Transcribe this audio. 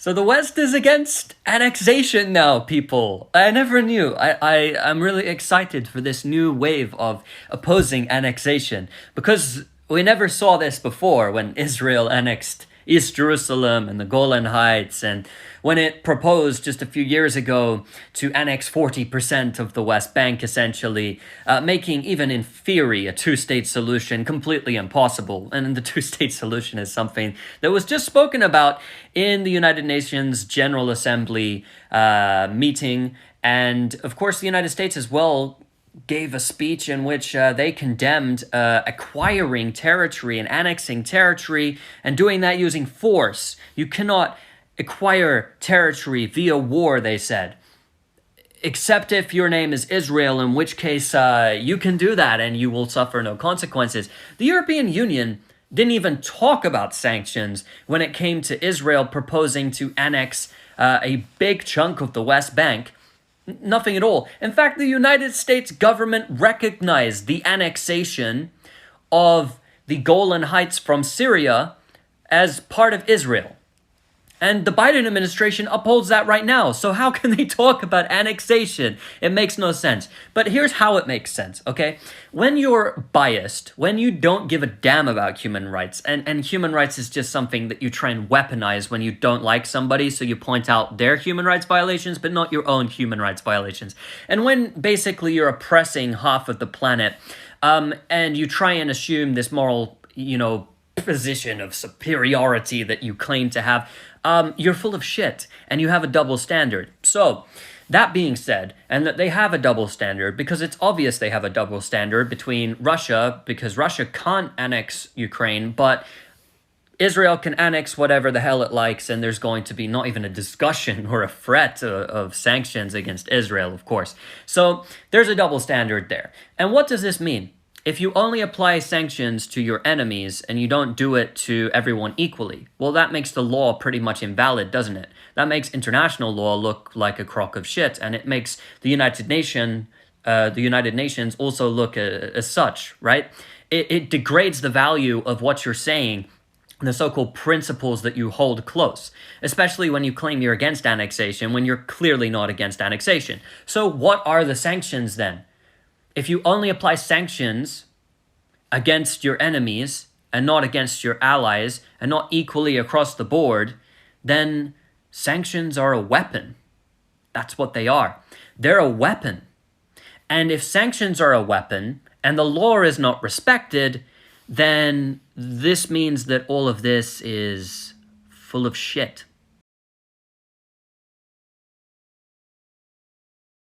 So the West is against annexation now, people. I never knew. I'm really excited for this new wave of opposing annexation because we never saw this before when Israel annexed East Jerusalem and the Golan Heights, and when it proposed just a few years ago to annex 40% of the West Bank, essentially, making even in theory a two-state solution completely impossible. And the two-state solution is something that was just spoken about in the United Nations General Assembly meeting, and of course the United States as well gave a speech in which they condemned acquiring territory and annexing territory and doing that using force. You cannot acquire territory via war, they said, except if your name is Israel, in which case you can do that and you will suffer no consequences. The European Union didn't even talk about sanctions when it came to Israel proposing to annex a big chunk of the West Bank. Nothing at all. In fact, the United States government recognized the annexation of the Golan Heights from Syria as part of Israel. And the Biden administration upholds that right now. So how can they talk about annexation? It makes no sense. But here's how it makes sense, okay? When you're biased, when you don't give a damn about human rights, and human rights is just something that you try and weaponize when you don't like somebody, so you point out their human rights violations, but not your own human rights violations. And when basically you're oppressing half of the planet, and you try and assume this moral, position of superiority that you claim to have, you're full of shit and you have a double standard. So that being said, and that they have a double standard because it's obvious they have a double standard between Russia, because Russia can't annex Ukraine, but Israel can annex whatever the hell it likes, and there's going to be not even a discussion or a threat of sanctions against Israel, of course. So there's a double standard there. And what does this mean? If you only apply sanctions to your enemies and you don't do it to everyone equally, well, that makes the law pretty much invalid, doesn't it? That makes international law look like a crock of shit, and it makes the United Nations also look as such, right? It degrades the value of what you're saying, the so-called principles that you hold close, especially when you claim you're against annexation when you're clearly not against annexation. So what are the sanctions then? If you only apply sanctions against your enemies and not against your allies and not equally across the board, then sanctions are a weapon. That's what they are. They're a weapon. And if sanctions are a weapon and the law is not respected, then this means that all of this is full of shit.